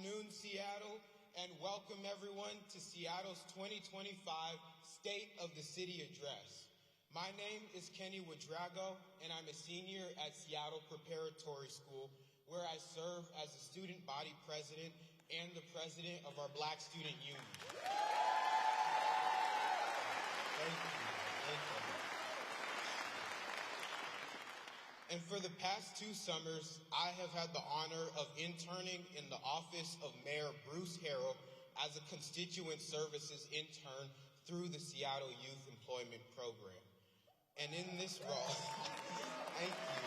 afternoon, Seattle, and welcome everyone to Seattle's 2025 State of the City Address. My name is Kenny Wadrago, and I'm a senior at Seattle Preparatory School, where I serve as the student body president and the president of our Black Student Union. Thank you. And for the past 2 summers, I have had the honor of interning in the office of Mayor Bruce Harrell as a constituent services intern through the Seattle Youth Employment Program. And in this role, thank you.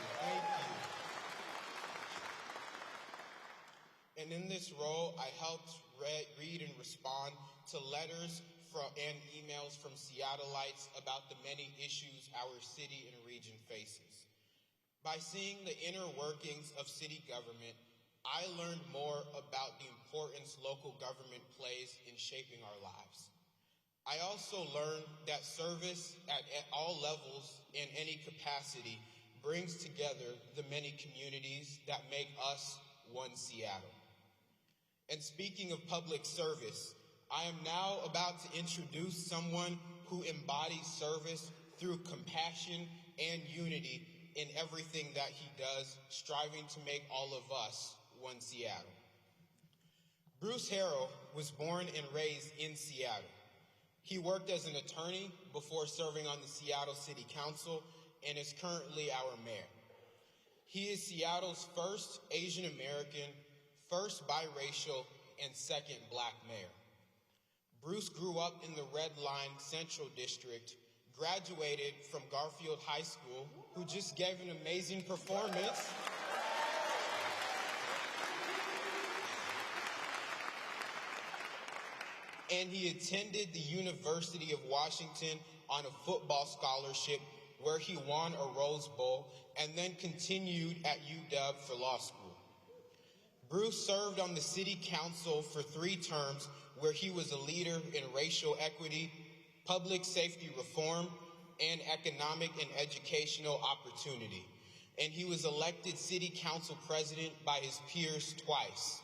And in this role, I helped read and respond to letters and emails from Seattleites about the many issues our city and region faces. By seeing the inner workings of city government, I learned more about the importance local government plays in shaping our lives. I also learned that service at all levels in any capacity brings together the many communities that make us one Seattle. And speaking of public service, I am now about to introduce someone who embodies service through compassion and unity in everything that he does, striving to make all of us one Seattle. Bruce Harrell was born and raised in Seattle. He worked as an attorney before serving on the Seattle City Council and is currently our mayor. He is Seattle's first Asian American, first biracial, and second Black mayor. Bruce grew up in the Red Line Central District, graduated from Garfield High School, who just gave an amazing performance. And he attended the University of Washington on a football scholarship where he won a Rose Bowl and then continued at UW for law school. Bruce served on the city council for 3 terms where he was a leader in racial equity, public safety reform, and economic and educational opportunity. And he was elected city council president by his peers twice.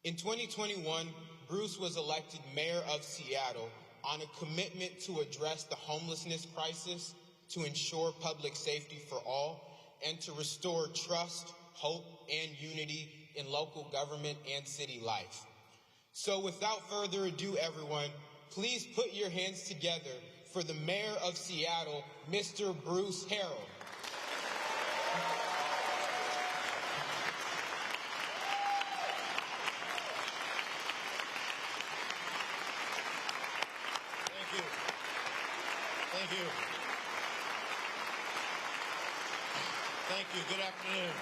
In 2021, Bruce was elected mayor of Seattle on a commitment to address the homelessness crisis, to ensure public safety for all, and to restore trust, hope, and unity in local government and city life. So without further ado, everyone, please put your hands together for the mayor of Seattle, Mr. Bruce Harrell. Thank you. Good afternoon.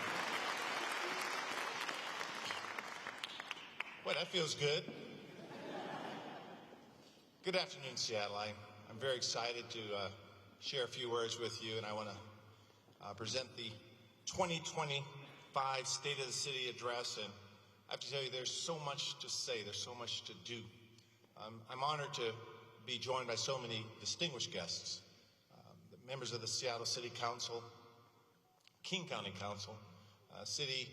Boy, that feels good. Good afternoon, Seattle. I'm very excited to share a few words with you, and I want to present the 2025 State of the City Address. And I have to tell you, there's so much to say. There's so much to do. I'm honored to be joined by so many distinguished guests, the members of the Seattle City Council, King County Council, City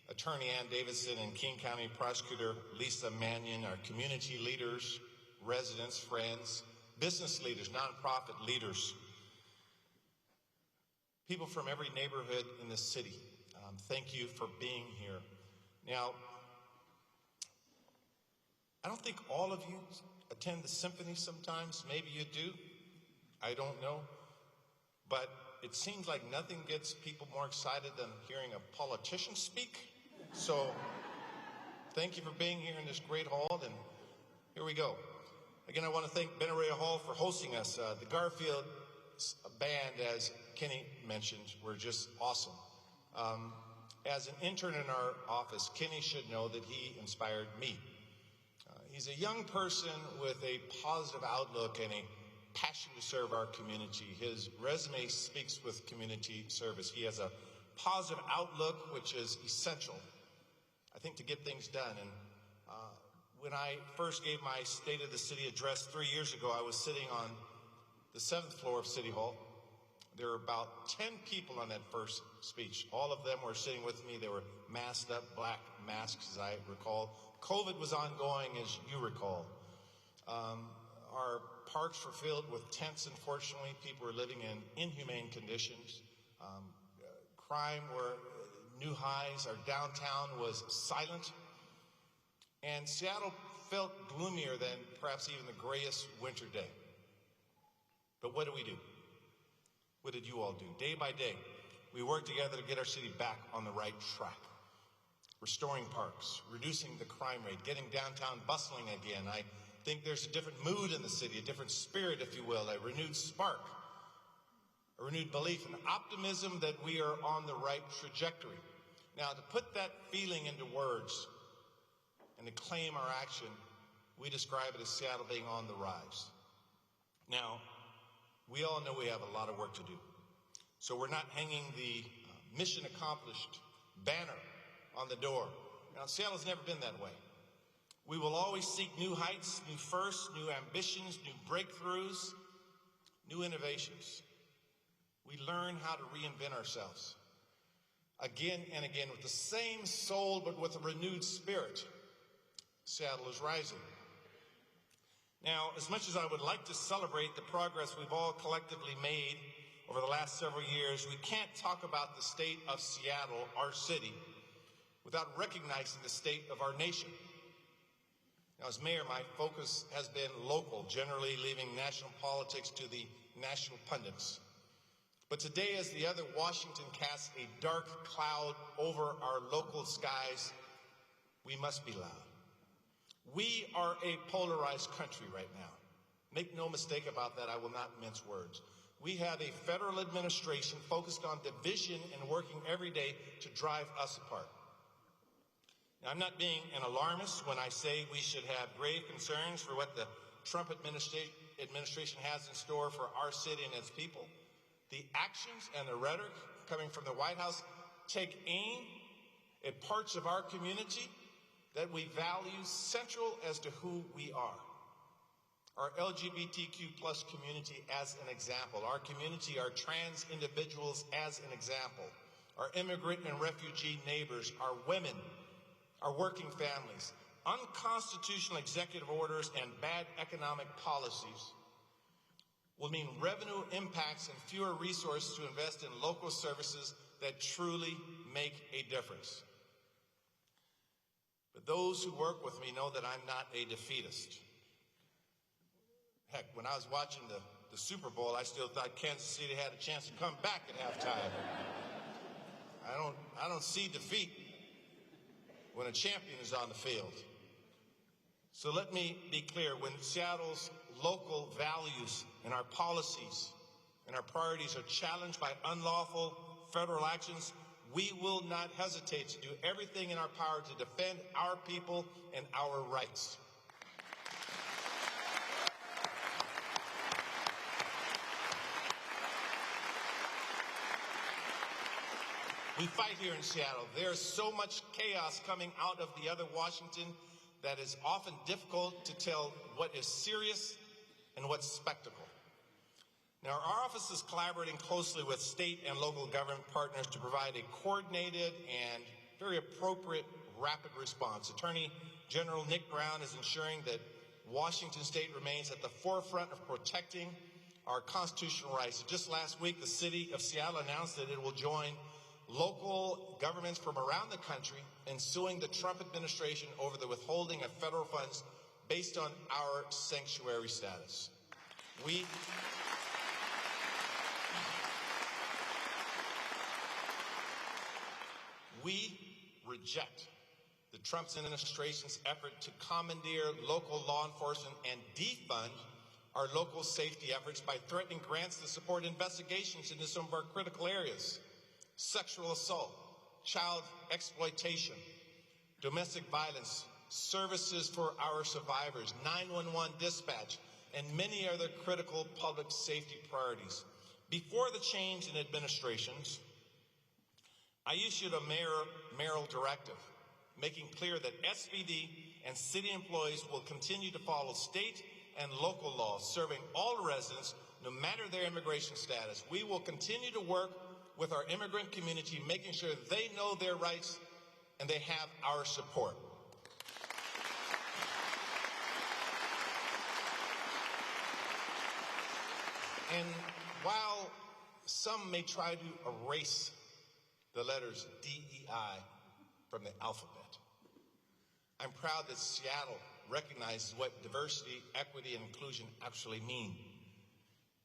Attorney Ann Davidson, and King County Prosecutor Lisa Mannion, our community leaders, residents, friends, business leaders, nonprofit leaders, people from every neighborhood in the city. Thank you for being here. Now, I don't think all of you attend the symphony sometimes. Maybe you do. I don't know. But it seems like nothing gets people more excited than hearing a politician speak. So thank you for being here in this great hall, and here we go. Again, I want to thank Benaria Hall for hosting us. The Garfield band, as Kenny mentioned, were just awesome. As an intern in our office, Kenny should know that he inspired me. He's a young person with a positive outlook and a passion to serve our community. His resume speaks with community service. He has a positive outlook, which is essential, I think, to get things done. And when I first gave my State of the City address 3 years ago, I was sitting on the 7th floor of City Hall. There were about 10 people on that first speech. All of them were sitting with me. They were masked up, black masks, as I recall. COVID was ongoing, as you recall. Our parks were filled with tents, unfortunately. People were living in inhumane conditions. Crime were new highs. Our downtown was silent. And Seattle felt gloomier than perhaps even the grayest winter day. But what do we do? What did you all do? Day by day, we worked together to get our city back on the right track. Restoring parks, reducing the crime rate, getting downtown bustling again. I think there's a different mood in the city, a different spirit, if you will, a renewed spark, a renewed belief and optimism that we are on the right trajectory. Now, to put that feeling into words and to claim our action, we describe it as Seattle being on the rise. Now, we all know we have a lot of work to do. So we're not hanging the mission accomplished banner on the door. Now, Seattle's never been that way. We will always seek new heights, new firsts, new ambitions, new breakthroughs, new innovations. We learn how to reinvent ourselves again and again with the same soul, but with a renewed spirit. Seattle is rising. Now, as much as I would like to celebrate the progress we've all collectively made over the last several years, we can't talk about the state of Seattle, our city, without recognizing the state of our nation. Now, as mayor, my focus has been local, generally leaving national politics to the national pundits. But today, as the other Washington casts a dark cloud over our local skies, we must be loud. We are a polarized country right now. Make no mistake about that, I will not mince words. We have a federal administration focused on division and working every day to drive us apart. Now, I'm not being an alarmist when I say we should have grave concerns for what the Trump administration has in store for our city and its people. The actions and the rhetoric coming from the White House take aim at parts of our community that we value central as to who we are. Our LGBTQ plus community as an example. Our community, our trans individuals as an example. Our immigrant and refugee neighbors, our women, our working families. Unconstitutional executive orders and bad economic policies will mean revenue impacts and fewer resources to invest in local services that truly make a difference. But those who work with me know that I'm not a defeatist. Heck, when I was watching the Super Bowl, I still thought Kansas City had a chance to come back at halftime. I don't see defeat when a champion is on the field. So let me be clear, when Seattle's local values and our policies and our priorities are challenged by unlawful federal actions, we will not hesitate to do everything in our power to defend our people and our rights. We fight here in Seattle. There's so much chaos coming out of the other Washington that is often difficult to tell what is serious and what's spectacle. Now, our office is collaborating closely with state and local government partners to provide a coordinated and very appropriate rapid response. Attorney General Nick Brown is ensuring that Washington State remains at the forefront of protecting our constitutional rights. Just last week, the city of Seattle announced that it will join local governments from around the country in suing the Trump administration over the withholding of federal funds based on our sanctuary status. We reject the Trump administration's effort to commandeer local law enforcement and defund our local safety efforts by threatening grants to support investigations into some of our critical areas: sexual assault, child exploitation, domestic violence, services for our survivors, 911 dispatch, and many other critical public safety priorities. Before the change in administrations, I issued a mayoral directive making clear that SPD and city employees will continue to follow state and local laws, serving all residents, no matter their immigration status. We will continue to work with our immigrant community, making sure they know their rights and they have our support. And while some may try to erase the letters DEI from the alphabet, I'm proud that Seattle recognizes what diversity, equity, and inclusion actually mean.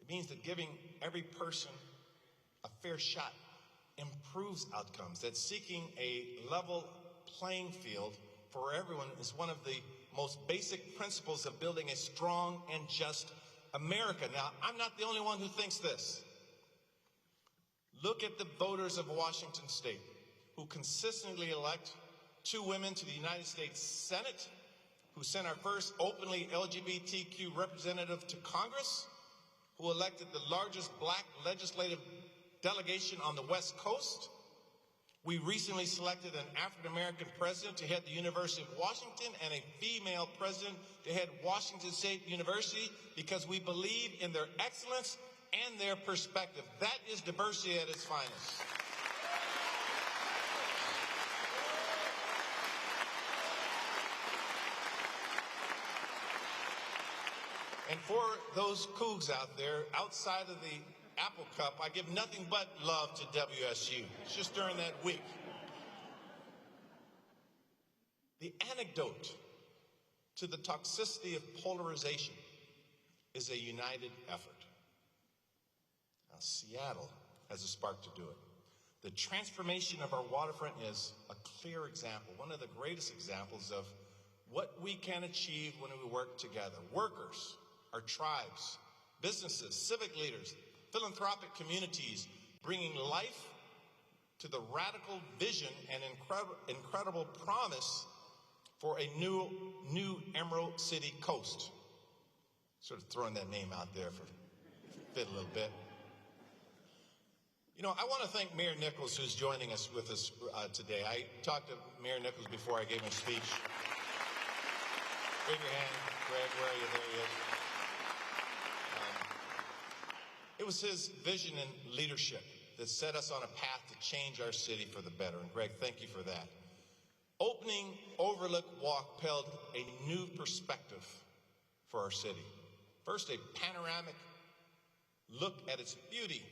It means that giving every person a fair shot improves outcomes, that seeking a level playing field for everyone is one of the most basic principles of building a strong and just America. Now, I'm not the only one who thinks this. Look at the voters of Washington State who consistently elect 2 women to the United States Senate, who sent our first openly LGBTQ representative to Congress, who elected the largest black legislative delegation on the West Coast. We recently selected an African-American president to head the University of Washington and a female president to head Washington State University because we believe in their excellence and their perspective. That is diversity at its finest. And for those cougs out there, outside of the Apple Cup, I give nothing but love to WSU. It's just during that week. The antidote to the toxicity of polarization is a united effort. Now, Seattle has a spark to do it. The transformation of our waterfront is a clear example, one of the greatest examples of what we can achieve when we work together. Workers, our tribes, businesses, civic leaders, philanthropic communities, bringing life to the radical vision and incredible promise for a new Emerald City Coast. Sort of throwing that name out there for fit a little bit. You know, I want to thank Mayor Nichols, who's joining us with us today. I talked to Mayor Nichols before I gave him a speech. Raise your hand, Greg, where are you? There he is. It was his vision and leadership that set us on a path to change our city for the better. And Greg, thank you for that. Opening Overlook Walk held a new perspective for our city. First, a panoramic look at its beauty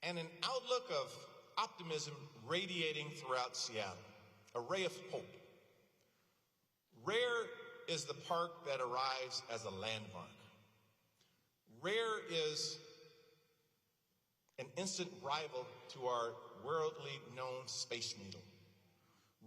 and an outlook of optimism radiating throughout Seattle, a ray of hope. Rare is the park that arrives as a landmark. Rare is an instant rival to our worldly known Space Needle.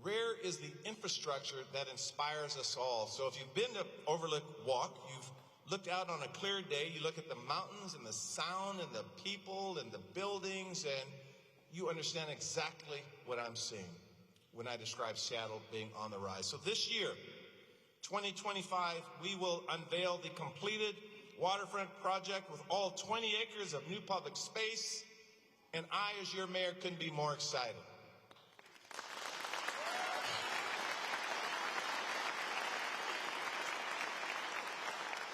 Rare is the infrastructure that inspires us all. So if you've been to Overlook Walk, you've looked out on a clear day, you look at the mountains and the sound and the people and the buildings, and you understand exactly what I'm seeing when I describe Seattle being on the rise. So this year, 2025, we will unveil the completed Waterfront project with all 20 acres of new public space, and I, as your mayor, couldn't be more excited.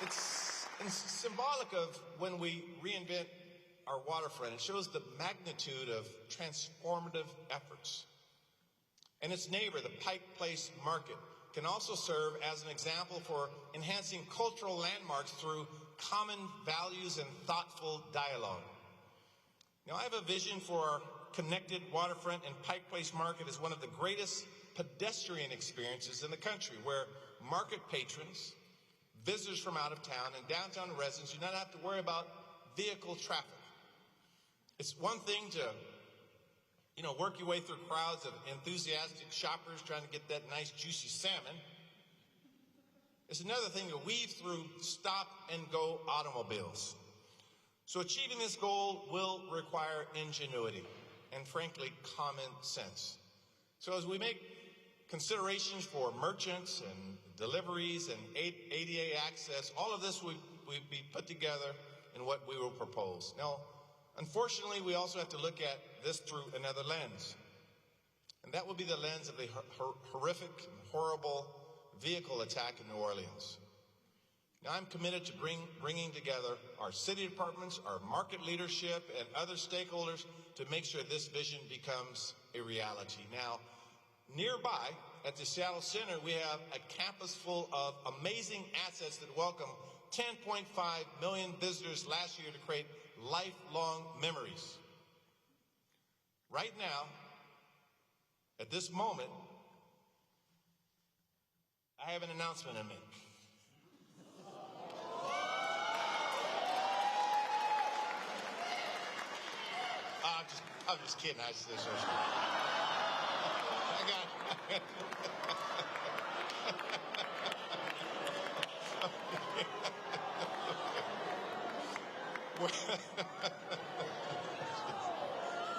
It's symbolic of when we reinvent our waterfront. It shows the magnitude of transformative efforts. And its neighbor, the Pike Place Market, can also serve as an example for enhancing cultural landmarks through common values and thoughtful dialogue. Now, I have a vision for our connected waterfront, and Pike Place Market is one of the greatest pedestrian experiences in the country, where market patrons, visitors from out of town, and downtown residents do not have to worry about vehicle traffic. It's one thing to work your way through crowds of enthusiastic shoppers trying to get that nice juicy salmon. It's another thing to weave through stop-and-go automobiles. So achieving this goal will require ingenuity and, frankly, common sense. So as we make considerations for merchants and deliveries and ADA access, all of this will be put together in what we will propose. Now, unfortunately, we also have to look at this through another lens. And that will be the lens of the horrific and horrible vehicle attack in New Orleans. Now, I'm committed to bringing together our city departments, our market leadership, and other stakeholders to make sure this vision becomes a reality. Now, Nearby, at the Seattle Center, we have a campus full of amazing assets that welcome 10.5 million visitors last year to create lifelong memories. Right now, at this moment, I have an announcement to make. I'm just kidding. I got it.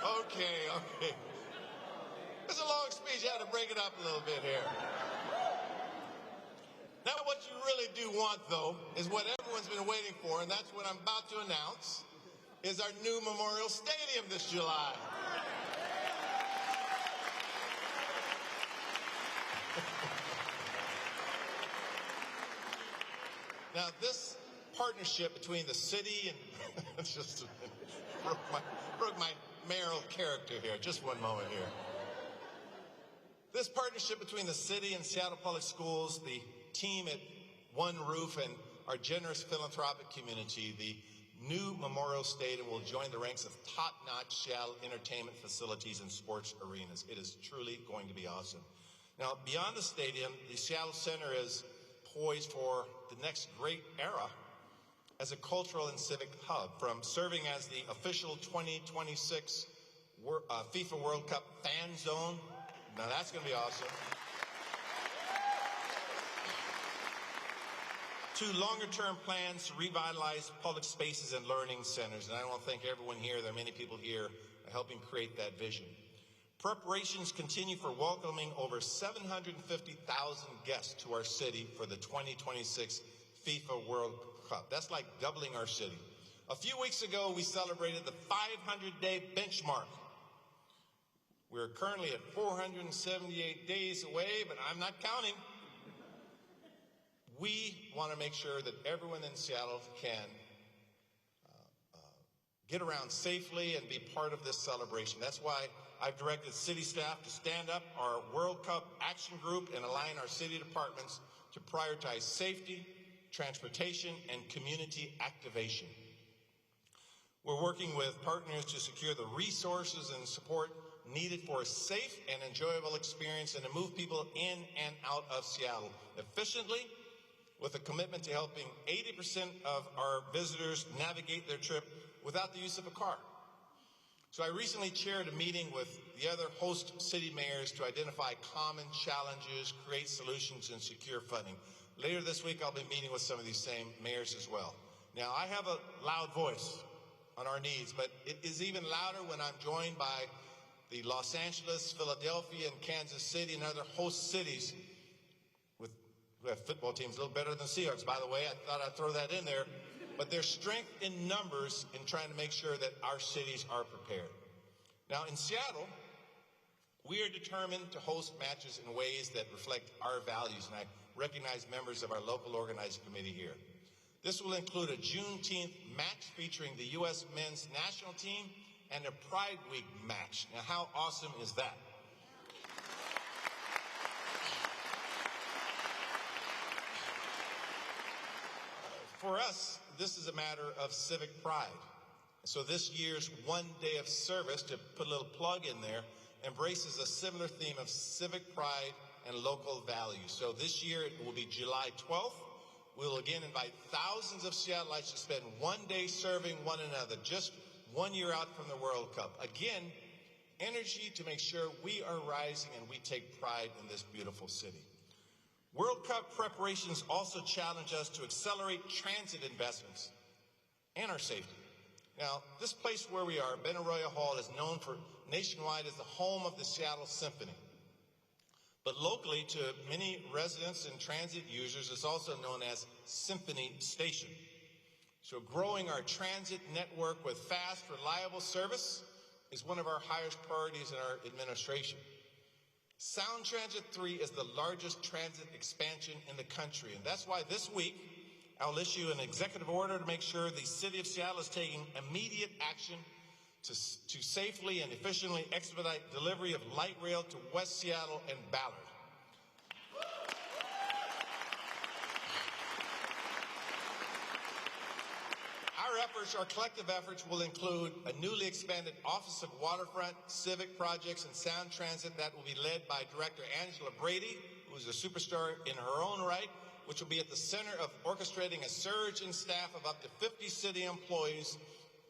Okay. It's a long speech. I had to break it up a little bit here. Now, what you really do want, though, is what everyone's been waiting for, and that's what I'm about to announce, is our new Memorial Stadium this July. Now, this partnership between the city and it's just broke my mayoral character here. Just one moment here. This partnership between the city and Seattle Public Schools, the team at One Roof, and our generous philanthropic community, the new Memorial Stadium will join the ranks of top-notch Seattle entertainment facilities and sports arenas. It is truly going to be awesome. Now, beyond the stadium, the Seattle Center is poised for the next great era as a cultural and civic hub, from serving as the official 2026 FIFA World Cup fan zone. Now that's going to be awesome. To longer-term plans to revitalize public spaces and learning centers. And I want to thank everyone here. There are many people here helping create that vision. Preparations continue for welcoming over 750,000 guests to our city for the 2026 FIFA World Cup. That's like doubling our city. A few weeks ago, we celebrated the 500-day benchmark. We're currently at 478 days away, but I'm not counting. We want to make sure that everyone in Seattle can get around safely and be part of this celebration. That's why I've directed city staff to stand up our World Cup Action Group and align our city departments to prioritize safety, transportation, and community activation. We're working with partners to secure the resources and support needed for a safe and enjoyable experience and to move people in and out of Seattle efficiently, with a commitment to helping 80% of our visitors navigate their trip without the use of a car. So I recently chaired a meeting with the other host city mayors to identify common challenges, create solutions, and secure funding. Later this week, I'll be meeting with some of these same mayors as well. Now, I have a loud voice on our needs, but it is even louder when I'm joined by the Los Angeles, Philadelphia, and Kansas City and other host cities who have football teams a little better than Seahawks, by the way. I thought I'd throw that in there. But there's strength in numbers in trying to make sure that our cities are prepared. Now, in Seattle, we are determined to host matches in ways that reflect our values, and I recognize members of our local organizing committee here. This will include a Juneteenth match featuring the U.S. men's national team and a Pride Week match. Now, how awesome is that? For us, this is a matter of civic pride. So this year's One Day of Service, to put a little plug in there, embraces a similar theme of civic pride and local values. So this year it will be July 12th. We'll again invite thousands of Seattleites to spend one day serving one another, just 1 year out from the World Cup. Again, energy to make sure we are rising and we take pride in this beautiful city. World Cup preparations also challenge us to accelerate transit investments and our safety. Now, this place where we are, Benaroya Hall, is known for nationwide as the home of the Seattle Symphony. But locally, to many residents and transit users, it's also known as Symphony Station. So growing our transit network with fast, reliable service is one of our highest priorities in our administration. Sound Transit 3 is the largest transit expansion in the country, and that's why this week I'll issue an executive order to make sure the City of Seattle is taking immediate action to safely and efficiently expedite delivery of light rail to West Seattle and Ballard. Our collective efforts will include a newly expanded Office of Waterfront, Civic Projects, and Sound Transit that will be led by Director Angela Brady, who is a superstar in her own right, which will be at the center of orchestrating a surge in staff of up to 50 city employees,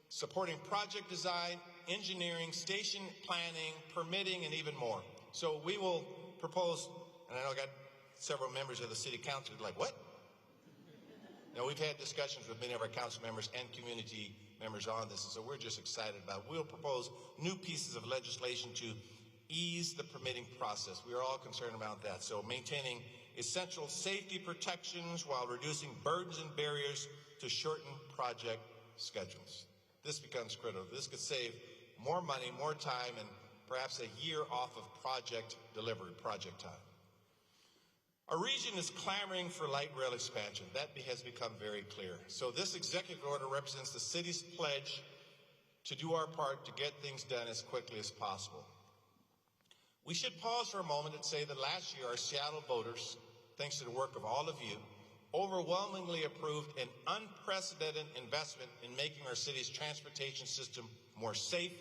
supporting project design, engineering, station planning, permitting, and even more. So we will propose, and I know I got several members of the city council like, what? Now, we've had discussions with many of our council members and community members on this, and so we're just excited about it. We'll propose new pieces of legislation to ease the permitting process. We are all concerned about that. So maintaining essential safety protections while reducing burdens and barriers to shorten project schedules. This becomes critical. This could save more money, more time, and perhaps a year off of project delivery, project time. Our region is clamoring for light rail expansion. That has become very clear. So this executive order represents the city's pledge to do our part to get things done as quickly as possible. We should pause for a moment and say that last year our Seattle voters, thanks to the work of all of you, overwhelmingly approved an unprecedented investment in making our city's transportation system more safe,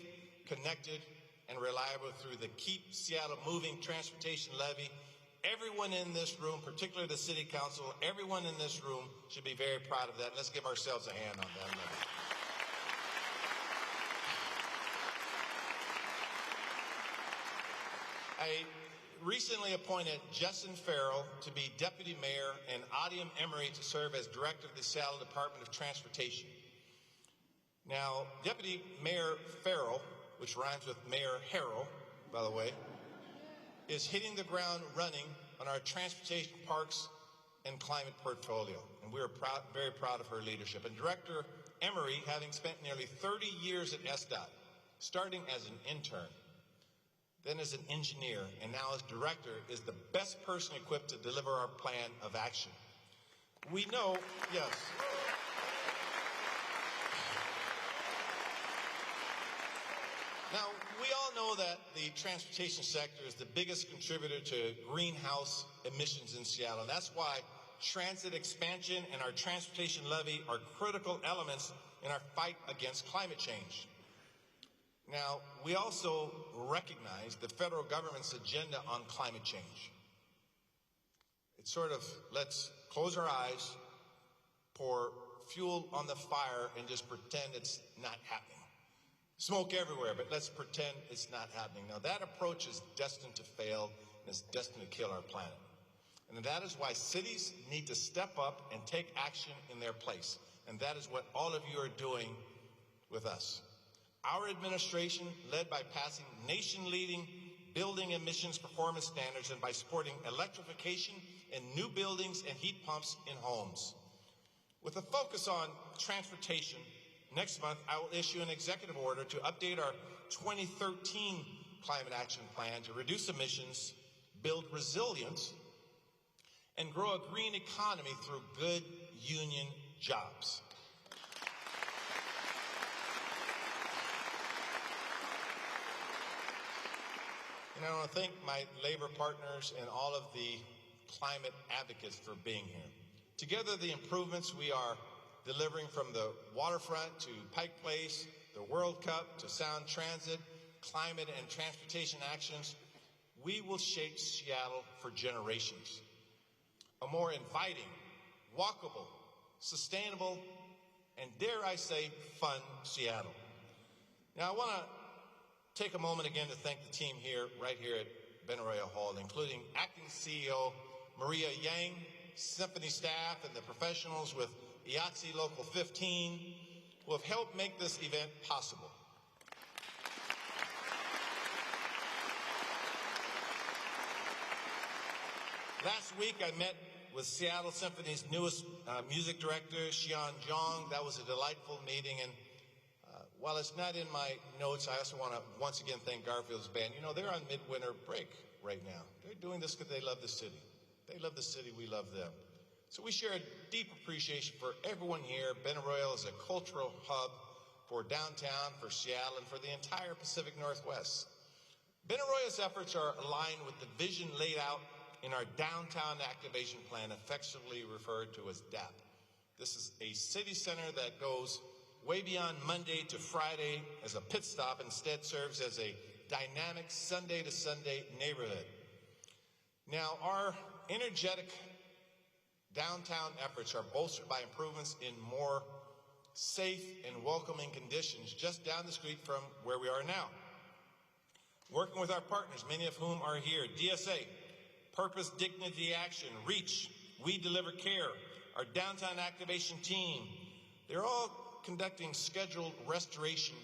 connected, and reliable through the Keep Seattle Moving Transportation Levy. Everyone in this room, particularly the City Council, everyone in this room should be very proud of that. Let's give ourselves a hand on that levy. I recently appointed Justin Farrell to be Deputy Mayor and Adiam Emery to serve as Director of the Seattle Department of Transportation. Now, Deputy Mayor Farrell, which rhymes with Mayor Harrell, by the way, is hitting the ground running on our transportation, parks, and climate portfolio. And we're very proud of her leadership. And Director Emery, having spent nearly 30 years at SDOT, starting as an intern, then as an engineer, and now as director, is the best person equipped to deliver our plan of action. We know, yes. Now, we all know that the transportation sector is the biggest contributor to greenhouse emissions in Seattle. And that's why transit expansion and our transportation levy are critical elements in our fight against climate change. Now, we also recognize the federal government's agenda on climate change. It's sort of, let's close our eyes, pour fuel on the fire, and just pretend it's not happening. Smoke everywhere, but let's pretend it's not happening. Now, that approach is destined to fail and is destined to kill our planet. And that is why cities need to step up and take action in their place. And that is what all of you are doing with us. Our administration, led by passing nation-leading building emissions performance standards and by supporting electrification in new buildings and heat pumps in homes. With a focus on transportation, next month, I will issue an executive order to update our 2013 Climate Action Plan to reduce emissions, build resilience, and grow a green economy through good union jobs. And I want to thank my labor partners and all of the climate advocates for being here. Together, the improvements we are delivering from the Waterfront to Pike Place, the World Cup to Sound Transit, climate and transportation actions, we will shape Seattle for generations. A more inviting, walkable, sustainable, and dare I say, fun Seattle. Now, I want to take a moment again to thank the team here, right here at Benaroya Hall, including Acting CEO Maria Yang, Symphony staff, and the professionals with IATSE Local 15, who have helped make this event possible. Last week, I met with Seattle Symphony's newest music director, Xian Zhang. That was a delightful meeting, and while it's not in my notes, I also want to once again thank Garfield's band. You know, they're on midwinter break right now. They're doing this because they love the city. They love the city, we love them. So we share a deep appreciation for everyone here. Benaroya is a cultural hub for downtown, for Seattle, and for the entire Pacific Northwest. Ben Arroyo's efforts are aligned with the vision laid out in our Downtown Activation Plan, affectionately referred to as DAP. This is a city center that goes way beyond Monday to Friday as a pit stop, instead serves as a dynamic Sunday to Sunday neighborhood. Now, our energetic downtown efforts are bolstered by improvements in more safe and welcoming conditions just down the street from where we are now. Working with our partners, many of whom are here, DSA, Purpose, Dignity, Action, REACH, We Deliver Care, our downtown activation team, they're all conducting scheduled restoration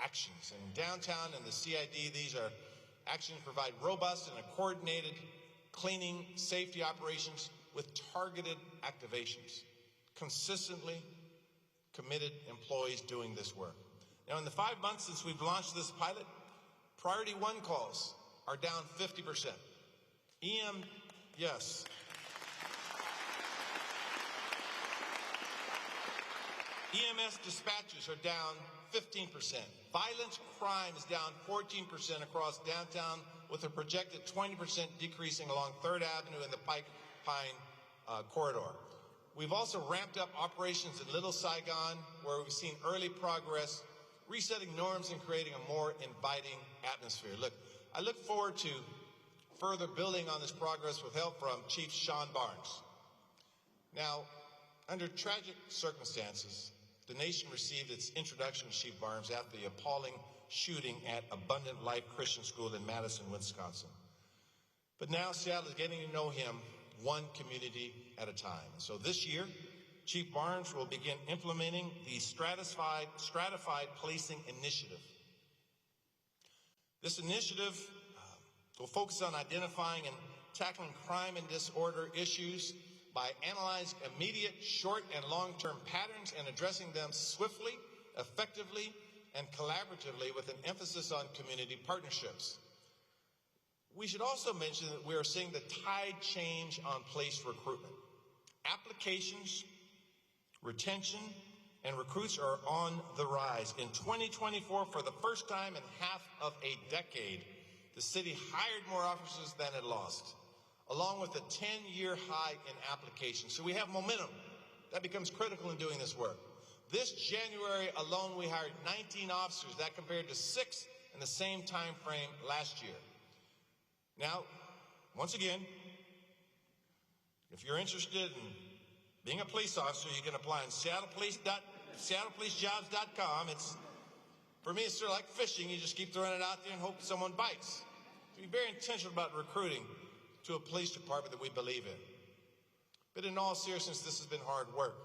actions. And downtown and the CID, these are actions that provide robust and coordinated cleaning safety operations with targeted activations. Consistently committed employees doing this work. Now, in the 5 months since we've launched this pilot, priority 1 calls are down 50%. Yes. EMS dispatches are down 15%. Violent crime is down 14% across downtown, with a projected 20% decreasing along 3rd Avenue and the Pike Pine corridor. We've also ramped up operations in Little Saigon, where we've seen early progress, resetting norms and creating a more inviting atmosphere. I look forward to further building on this progress with help from Chief Sean Barnes. Now, under tragic circumstances, the nation received its introduction to Chief Barnes after the appalling shooting at Abundant Life Christian School in Madison, Wisconsin. But now Seattle is getting to know him one community at a time. So this year, Chief Barnes will begin implementing the stratified policing initiative. This initiative will focus on identifying and tackling crime and disorder issues by analyzing immediate, short, and long-term patterns and addressing them swiftly, effectively, and collaboratively with an emphasis on community partnerships. We should also mention that we are seeing the tide change on police recruitment. Applications, retention, and recruits are on the rise. In 2024, for the first time in half of a decade, the city hired more officers than it lost, along with a 10-year high in applications. So we have momentum. That becomes critical in doing this work. This January alone, we hired 19 officers. That compared to 6 in the same time frame last year. Now, once again, if you're interested in being a police officer, you can apply on seattlepolicejobs.com. For me, it's sort of like fishing. You just keep throwing it out there and hope someone bites. So be very intentional about recruiting to a police department that we believe in. But in all seriousness, this has been hard work.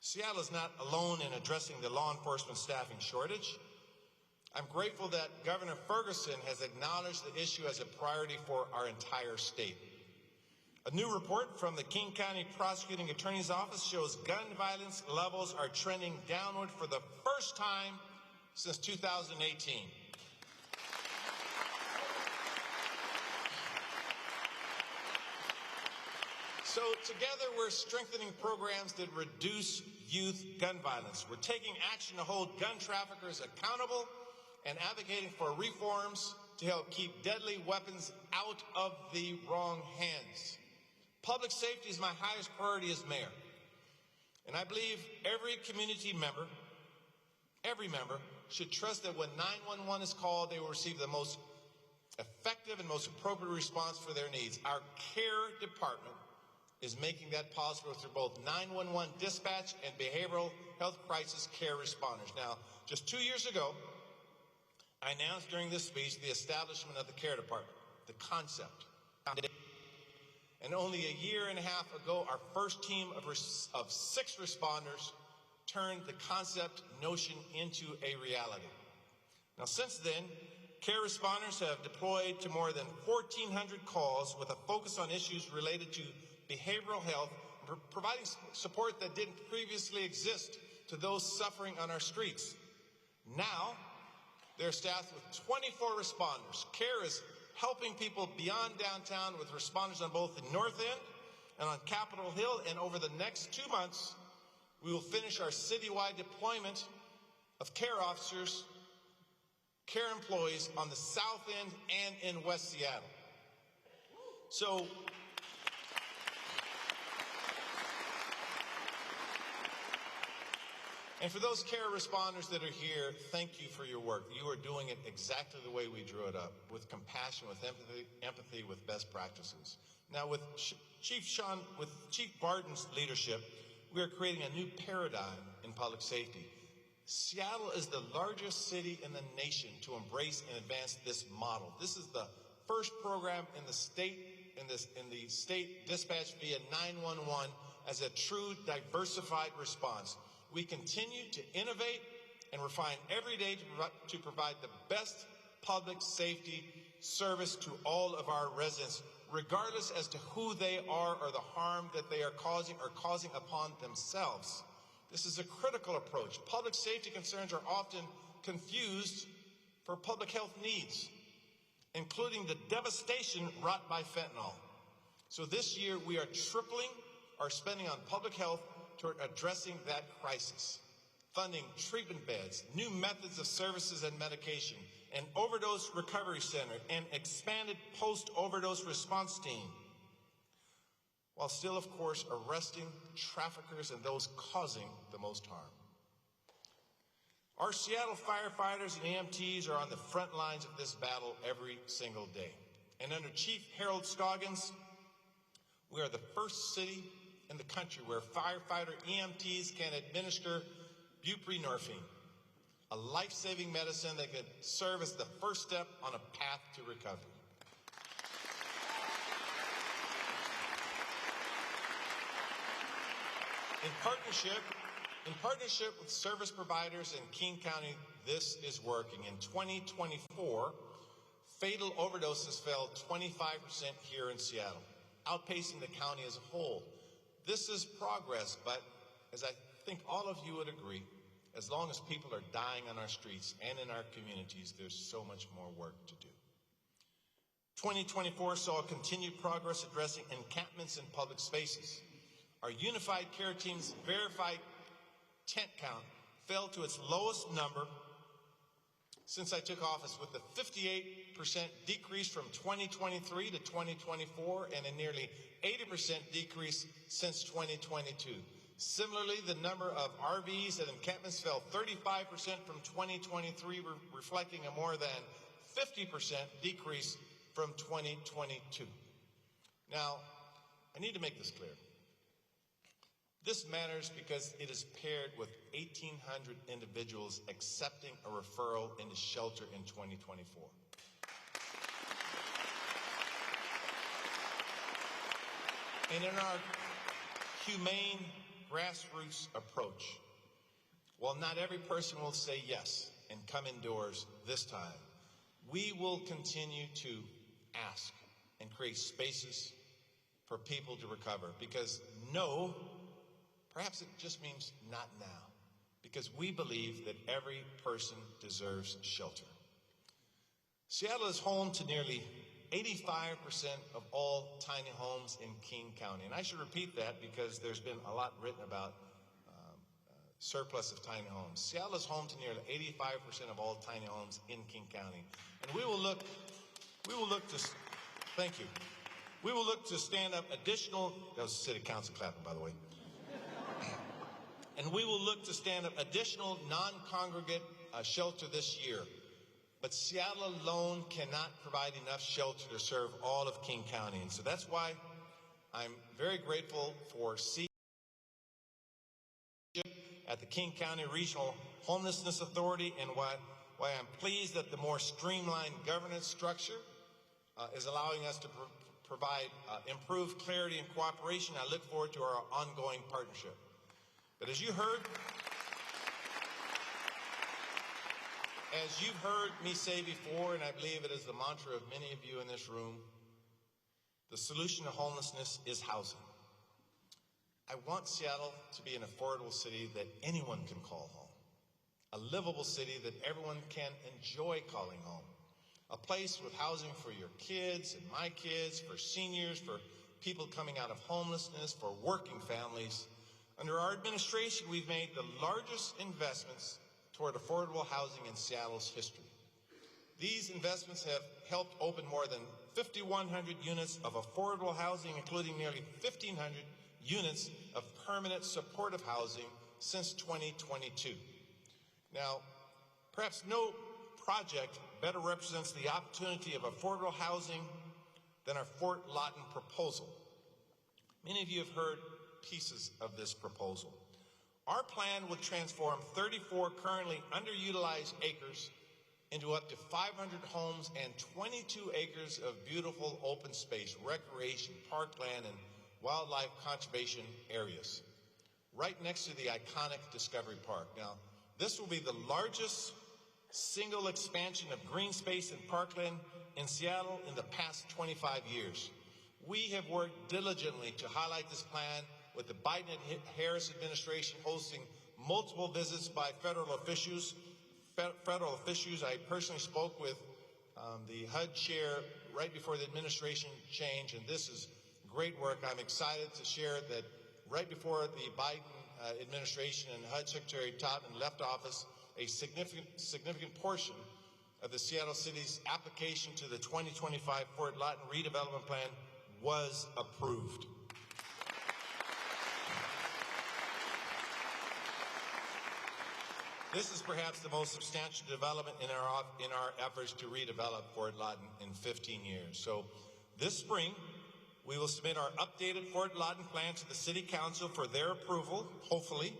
Seattle is not alone in addressing the law enforcement staffing shortage. I'm grateful that Governor Ferguson has acknowledged the issue as a priority for our entire state. A new report from the King County Prosecuting Attorney's Office shows gun violence levels are trending downward for the first time since 2018. So together we're strengthening programs that reduce youth gun violence. We're taking action to hold gun traffickers accountable and advocating for reforms to help keep deadly weapons out of the wrong hands. Public safety is my highest priority as mayor. And I believe every community member, every member, should trust that when 911 is called, they will receive the most effective and most appropriate response for their needs. Our care department is making that possible through both 911 dispatch and behavioral health crisis care responders. Now, just 2 years ago, I announced during this speech the establishment of the care department, the concept. And only a year and a half ago, our first team of 6 responders turned the concept notion into a reality. Now, since then, care responders have deployed to more than 1,400 calls with a focus on issues related to behavioral health, providing support that didn't previously exist to those suffering on our streets. Now, they're staffed with 24 responders. CARE is helping people beyond downtown with responders on both the North End and on Capitol Hill. And over the next 2 months, we will finish our citywide deployment of care officers, care employees on the South End and in West Seattle. So, and for those care responders that are here, thank you for your work. You are doing it exactly the way we drew it up, with compassion, with empathy, with best practices. Now, with Chief Barton's leadership, we are creating a new paradigm in public safety. Seattle is the largest city in the nation to embrace and advance this model. This is the first program in the state, in the state dispatched via 911 as a true diversified response. We continue to innovate and refine every day to provide the best public safety service to all of our residents, regardless as to who they are or the harm that they are causing or causing upon themselves. This is a critical approach. Public safety concerns are often confused for public health needs, including the devastation wrought by fentanyl. So this year, we are tripling our spending on public health toward addressing that crisis, funding treatment beds, new methods of services and medication, an overdose recovery center, and expanded post-overdose response team, while still, of course, arresting traffickers and those causing the most harm. Our Seattle firefighters and EMTs are on the front lines of this battle every single day. And under Chief Harold Scoggins, we are the first city in the country where firefighter EMTs can administer buprenorphine, a life-saving medicine that could serve as the first step on a path to recovery. In partnership with service providers in King County, this is working. In 2024, fatal overdoses fell 25% here in Seattle, outpacing the county as a whole. This is progress, but as I think all of you would agree, as long as people are dying on our streets and in our communities, there's so much more work to do. 2024 saw continued progress addressing encampments in public spaces. Our unified care team's verified tent count fell to its lowest number since I took office, with a 58% decrease from 2023 to 2024 and a nearly 80% decrease since 2022. Similarly, the number of RVs at encampments fell 35% from 2023, reflecting a more than 50% decrease from 2022. Now, I need to make this clear. This matters because it is paired with 1,800 individuals accepting a referral into shelter in 2024. And in our humane grassroots approach, while not every person will say yes and come indoors this time, we will continue to ask and create spaces for people to recover, because no, perhaps it just means not now, because we believe that every person deserves shelter. Seattle is home to nearly 85% of all tiny homes in King County. And I should repeat that because there's been a lot written about surplus of tiny homes. Seattle is home to nearly 85% of all tiny homes in King County. And we will look to, thank you. We will look to stand up additional, that was City Council clapping, by the way. And we will look to stand up additional non-congregate shelter this year. But Seattle alone cannot provide enough shelter to serve all of King County. And so that's why I'm very grateful for at the King County Regional Homelessness Authority, and why I'm pleased that the more streamlined governance structure is allowing us to provide improved clarity and cooperation. I look forward to our ongoing partnership. But as you've heard me say before, and I believe it is the mantra of many of you in this room, the solution to homelessness is housing. I want Seattle to be an affordable city that anyone can call home, a livable city that everyone can enjoy calling home, a place with housing for your kids and my kids, for seniors, for people coming out of homelessness, for working families. Under our administration, we've made the largest investments toward affordable housing in Seattle's history. These investments have helped open more than 5,100 units of affordable housing, including nearly 1,500 units of permanent supportive housing since 2022. Now, perhaps no project better represents the opportunity of affordable housing than our Fort Lawton proposal. Many of you have heard pieces of this proposal. Our plan would transform 34 currently underutilized acres into up to 500 homes and 22 acres of beautiful open space, recreation, parkland, and wildlife conservation areas, right next to the iconic Discovery Park. Now, this will be the largest single expansion of green space and parkland in Seattle in the past 25 years. We have worked diligently to highlight this plan, with the Biden-Harris administration hosting multiple visits by federal officials. I personally spoke with the HUD chair right before the administration change, and this is great work. I'm excited to share that right before the Biden administration and HUD Secretary Totten left office, a significant portion of the Seattle City's application to the 2025 Fort Lawton redevelopment plan was approved. This is perhaps the most substantial development in our efforts to redevelop Fort Lawton in 15 years. So this spring, we will submit our updated Fort Lawton plan to the City Council for their approval, hopefully,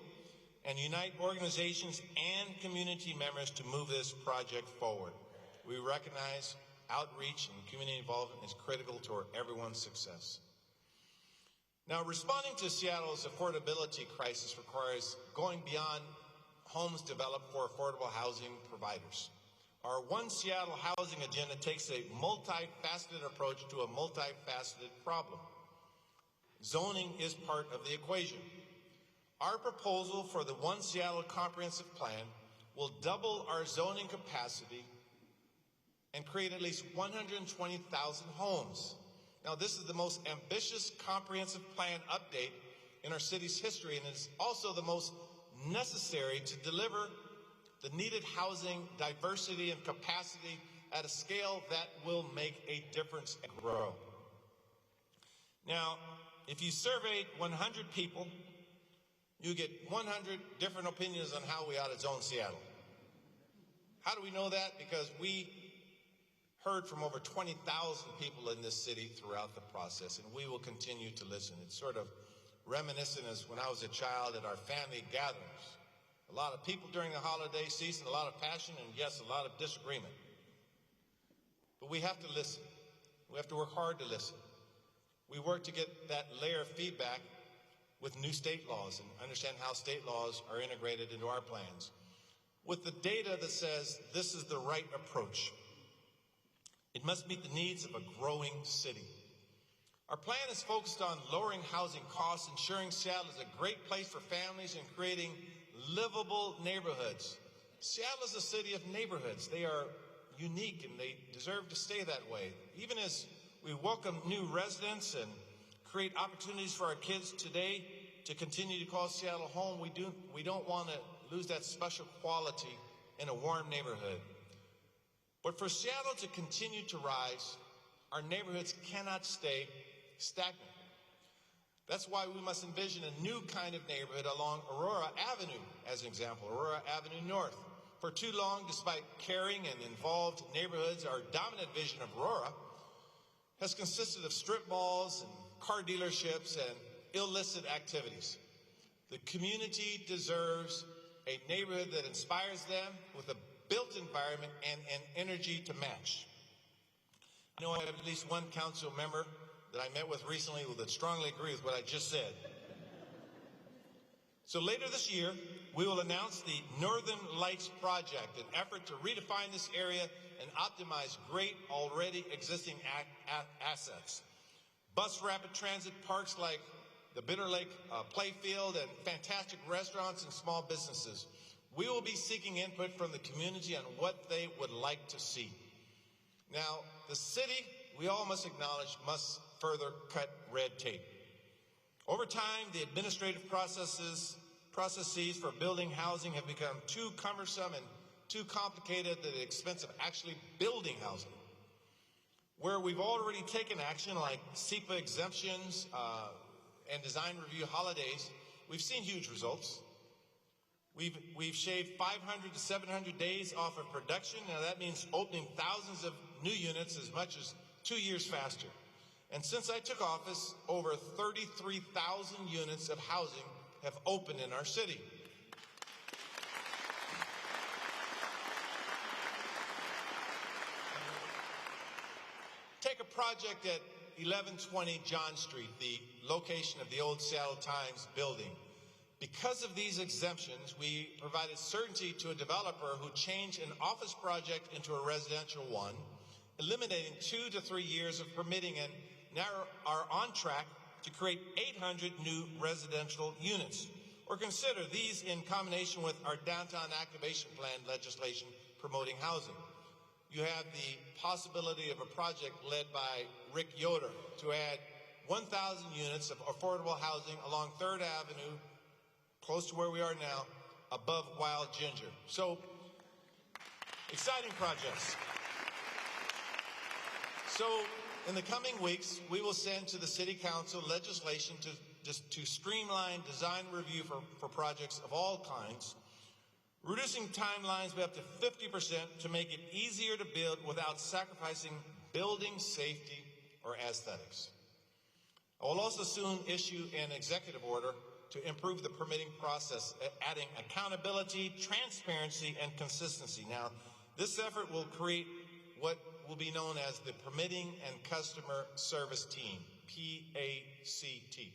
and unite organizations and community members to move this project forward. We recognize outreach and community involvement is critical to everyone's success. Now, responding to Seattle's affordability crisis requires going beyond homes developed for affordable housing providers. Our One Seattle housing agenda takes a multifaceted approach to a multifaceted problem. Zoning is part of the equation. Our proposal for the One Seattle comprehensive plan will double our zoning capacity and create at least 120,000 homes. Now, this is the most ambitious comprehensive plan update in our city's history, and it's also the most necessary to deliver the needed housing, diversity, and capacity at a scale that will make a difference and grow. Now, if you surveyed 100 people, you get 100 different opinions on how we ought to zone Seattle. How do we know that? Because we heard from over 20,000 people in this city throughout the process, and we will continue to listen. It's sort of reminiscent as when I was a child at our family gatherings. A lot of people during the holiday season, a lot of passion, and yes, a lot of disagreement. But we have to listen. We have to work hard to listen. We work to get that layer of feedback with new state laws and understand how state laws are integrated into our plans, with the data that says this is the right approach. It must meet the needs of a growing city. Our plan is focused on lowering housing costs, ensuring Seattle is a great place for families, and creating livable neighborhoods. Seattle is a city of neighborhoods. They are unique and they deserve to stay that way. Even as we welcome new residents and create opportunities for our kids today to continue to call Seattle home, we don't want to lose that special quality in a warm neighborhood. But for Seattle to continue to rise, our neighborhoods cannot stay stagnant. That's why we must envision a new kind of neighborhood along Aurora Avenue, as an example, Aurora Avenue North. For too long, despite caring and involved neighborhoods, our dominant vision of Aurora has consisted of strip malls and car dealerships and illicit activities. The community deserves a neighborhood that inspires them with a built environment and an energy to match. I know I have at least one council member that I met with recently who would strongly agree with what I just said. So later this year, we will announce the Northern Lights Project, an effort to redefine this area and optimize great already existing assets. Bus rapid transit parks like the Bitter Lake Playfield and fantastic restaurants and small businesses. We will be seeking input from the community on what they would like to see. Now, the city, we all must acknowledge, must further cut red tape. Over time, the administrative processes Processes for building housing have become too cumbersome and too complicated at the expense of actually building housing. Where we've already taken action, like SEPA exemptions and design review holidays, we've seen huge results. We've shaved 500 to 700 days off of production. Now that means opening thousands of new units as much as 2 years faster. And since I took office, over 33,000 units of housing have opened in our city. Take a project at 1120 John Street, the location of the old Seattle Times building. Because of these exemptions, we provided certainty to a developer who changed an office project into a residential one, eliminating 2 to 3 years of permitting, and now are on track to create 800 new residential units. Or consider these in combination with our downtown activation plan legislation promoting housing. You have the possibility of a project led by Rick Yoder to add 1,000 units of affordable housing along 3rd Avenue, close to where we are now, above Wild Ginger. So, exciting projects. So, in the coming weeks, we will send to the City Council legislation to streamline design review for projects of all kinds, reducing timelines by up to 50% to make it easier to build without sacrificing building safety or aesthetics. I will also soon issue an executive order to improve the permitting process, adding accountability, transparency, and consistency. Now, this effort will create what will be known as the Permitting and Customer Service Team, PACT.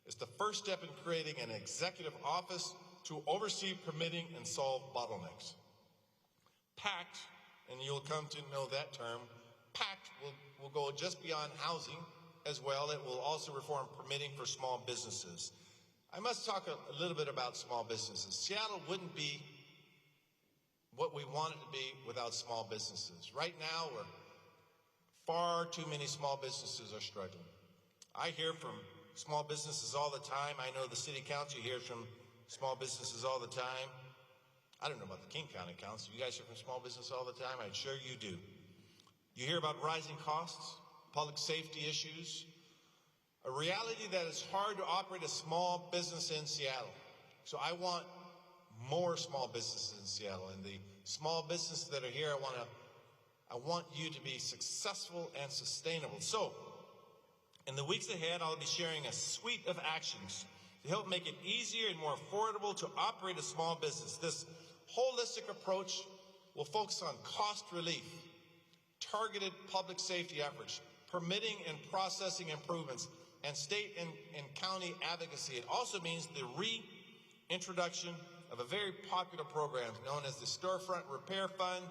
It's the first step in creating an executive office to oversee permitting and solve bottlenecks. PACT, and you'll come to know that term, PACT will go just beyond housing as well. It will also reform permitting for small businesses. I must talk a little bit about small businesses. Seattle wouldn't be what we want it to be without small businesses. Right now, far too many small businesses are struggling. I hear from small businesses all the time. I know the City Council hears from small businesses all the time. I don't know about the King County Council. You guys hear from small business all the time? I'm sure you do. You hear about rising costs, public safety issues, a reality that it's hard to operate a small business in Seattle. So I want more small businesses in Seattle, and the small businesses that are here, I want you to be successful and sustainable. So, in the weeks ahead, I'll be sharing a suite of actions to help make it easier and more affordable to operate a small business. This holistic approach will focus on cost relief, targeted public safety efforts, permitting and processing improvements, and state and county advocacy. It also means the reintroduction of a very popular program known as the Storefront Repair Fund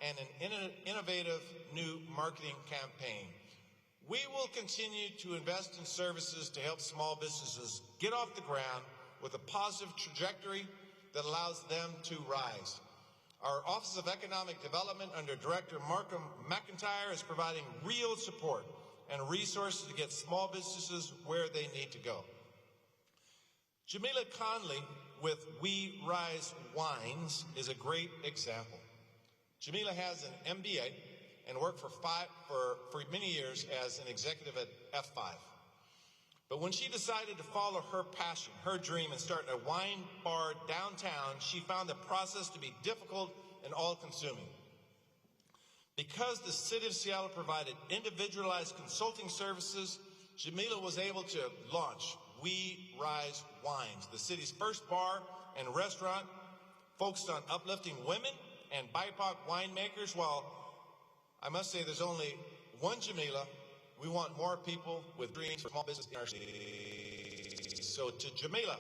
and an innovative new marketing campaign. We will continue to invest in services to help small businesses get off the ground with a positive trajectory that allows them to rise. Our Office of Economic Development under Director Markham McIntyre is providing real support and resources to get small businesses where they need to go. Jamila Conley with We Rise Wines is a great example. Jamila has an MBA and worked for many years as an executive at F5. But when she decided to follow her passion, her dream, and start a wine bar downtown, she found the process to be difficult and all-consuming. Because the City of Seattle provided individualized consulting services, Jamila was able to launch We Rise Wines, the city's first bar and restaurant focused on uplifting women and BIPOC winemakers. While I must say there's only one Jamila, we want more people with dreams for small business in our city. So to Jamila,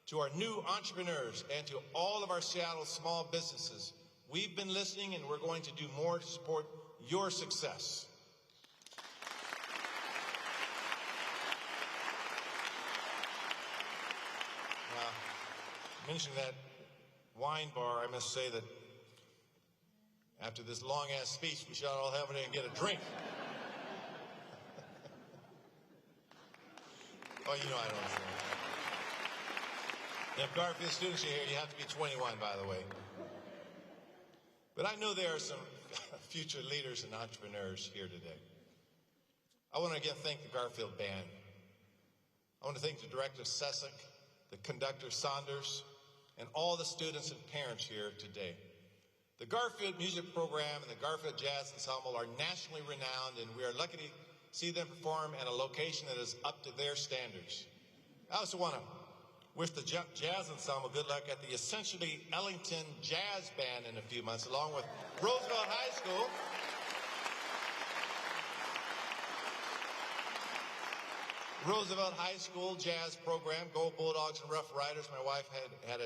to our new entrepreneurs, and to all of our Seattle small businesses, we've been listening and we're going to do more to support your success. Now, mentioning that wine bar, I must say that after this long-ass speech, we should all have it and get a drink. Oh, you know I don't say that. If Garfield students are here, you have to be 21, by the way. But I know there are some future leaders and entrepreneurs here today. I want to again thank the Garfield Band. I want to thank the director Sessick, the conductor Saunders, and all the students and parents here today. The Garfield Music Program and the Garfield Jazz Ensemble are nationally renowned, and we are lucky to see them perform at a location that is up to their standards. I also want to wish the Jazz Ensemble good luck at the essentially Ellington Jazz Band in a few months, along with Roosevelt High School. Roosevelt High School Jazz Program, Go Bulldogs and Rough Riders. My wife had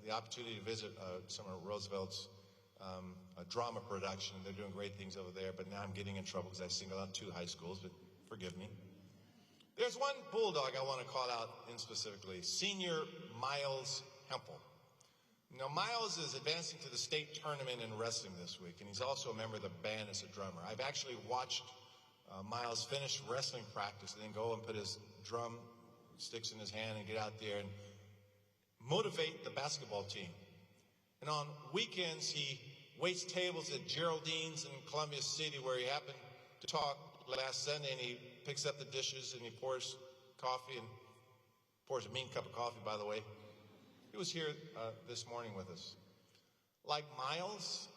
the opportunity to visit some of Roosevelt's drama production. They're doing great things over there, but now I'm getting in trouble because I singled out 2 high schools, but forgive me. There's one Bulldog I want to call out in specifically, Senior Miles Hempel. Now, Miles is advancing to the state tournament in wrestling this week, and he's also a member of the band as a drummer. I've actually watched Miles finish wrestling practice and then go and put his drum sticks in his hand and get out there and motivate the basketball team. And on weekends, he waits tables at Geraldine's in Columbia City, where he happened to talk last Sunday, and he picks up the dishes and he pours coffee, and pours a mean cup of coffee, by the way. He was here this morning with us. Like Miles,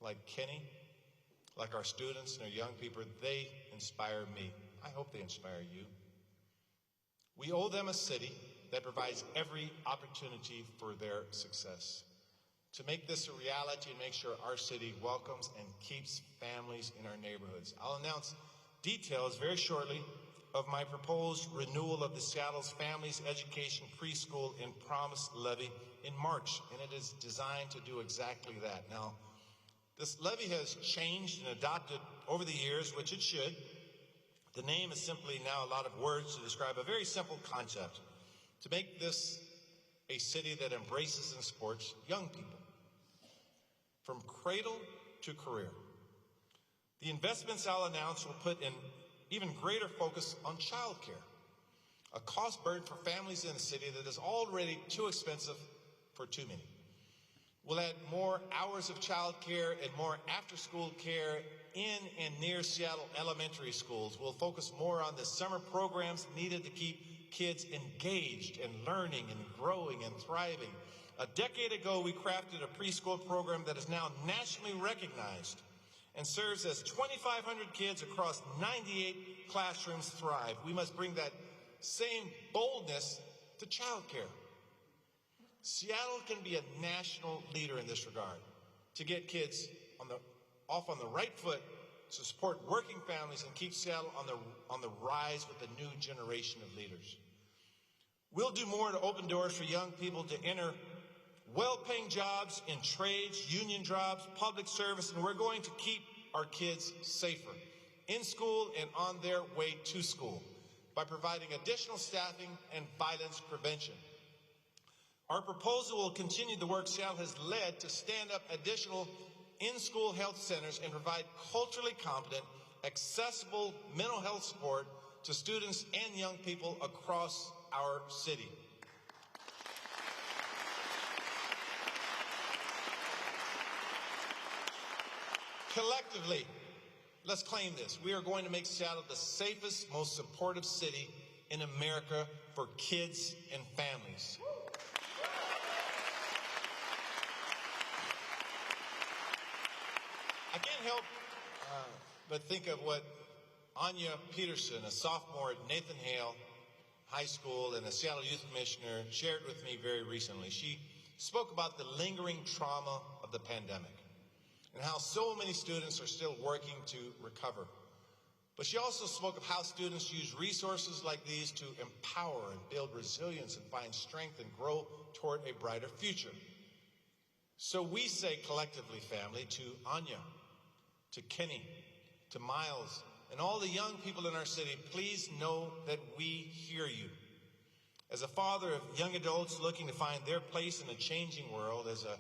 like Kenny, like our students and our young people, they inspire me. I hope they inspire you. We owe them a city that provides every opportunity for their success. To make this a reality and make sure our city welcomes and keeps families in our neighborhoods. I'll announce details very shortly of my proposed renewal of the Seattle's Families Education Preschool and Promise Levy in March, and it is designed to do exactly that. Now, this levy has changed and adopted over the years, which it should. The name is simply now a lot of words to describe a very simple concept: to make this a city that embraces and supports young people from cradle to career. The investments I'll announce will put an even greater focus on childcare, a cost burden for families in the city that is already too expensive for too many. We'll add more hours of childcare and more after-school care in and near Seattle elementary schools. We'll focus more on the summer programs needed to keep kids engaged and learning and growing and thriving. A decade ago, we crafted a preschool program that is now nationally recognized and serves as 2,500 kids across 98 classrooms thrive. We must bring that same boldness to childcare. Seattle can be a national leader in this regard, to get kids off on the right foot, to support working families and keep Seattle on the rise with a new generation of leaders. We'll do more to open doors for young people to enter well-paying jobs in trades, union jobs, public service, and we're going to keep our kids safer in school and on their way to school by providing additional staffing and violence prevention. Our proposal will continue the work Seattle has led to stand up additional in-school health centers and provide culturally competent, accessible mental health support to students and young people across our city. Collectively, let's claim this. We are going to make Seattle the safest, most supportive city in America for kids and families. I can't help but think of what Anya Peterson, a sophomore at Nathan Hale High School and a Seattle Youth Commissioner, shared with me very recently. She spoke about the lingering trauma of the pandemic and how so many students are still working to recover. But she also spoke of how students use resources like these to empower and build resilience and find strength and grow toward a brighter future. So we say collectively, family, to Anya, to Kenny, to Miles, and all the young people in our city, please know that we hear you. As a father of young adults looking to find their place in a changing world, as a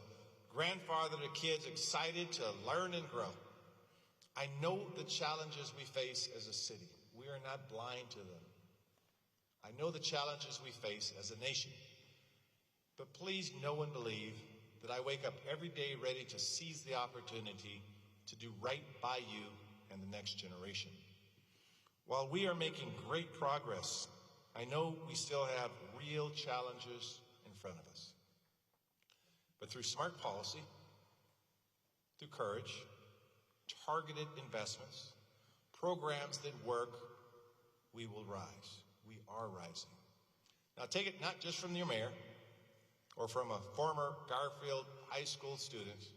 grandfather to kids excited to learn and grow, I know the challenges we face as a city. We are not blind to them. I know the challenges we face as a nation. But please know and believe that I wake up every day ready to seize the opportunity to do right by you and the next generation. While we are making great progress, I know we still have real challenges in front of us. But through smart policy, through courage, targeted investments, programs that work, we will rise. We are rising. Now take it not just from your mayor or from a former Garfield High School student.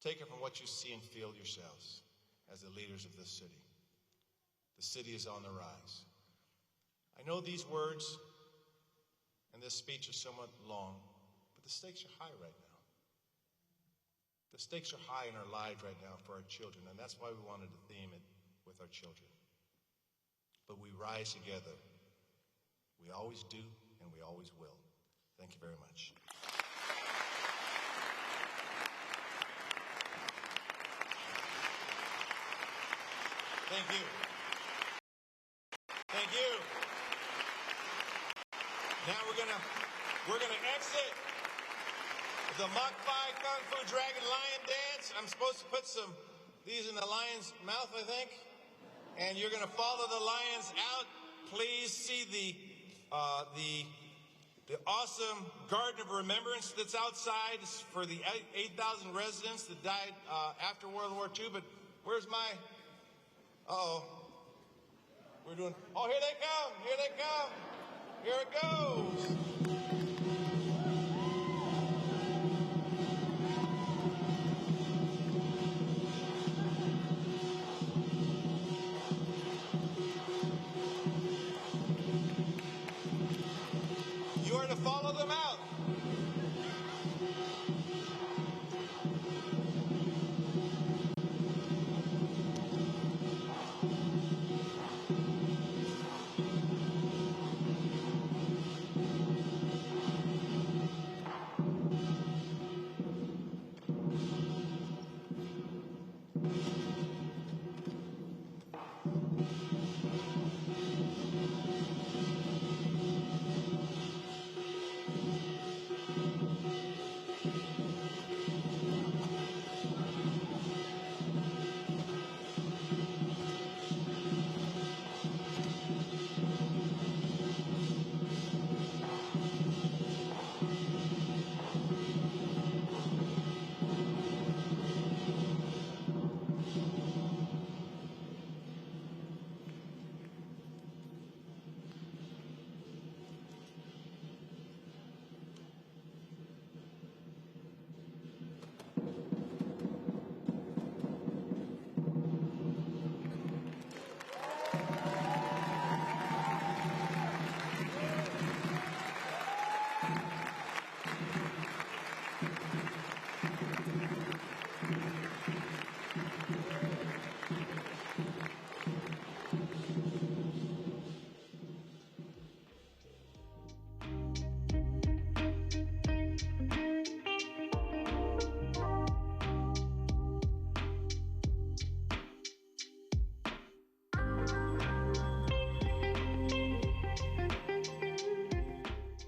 Take it from what you see and feel yourselves as the leaders of this city. The city is on the rise. I know these words and this speech is somewhat long, but the stakes are high right now. The stakes are high in our lives right now for our children, and that's why we wanted to theme it with our children. But we rise together. We always do, and we always will. Thank you very much. Thank you. Thank you. Now we're gonna exit the Mach 5 Kung Fu Dragon Lion Dance. I'm supposed to put these in the lion's mouth, I think. And you're gonna follow the lions out. Please see the awesome Garden of Remembrance that's outside. It's for the 8,000 residents that died after World War II. But where's my, we're doing, oh, here they come, here it goes.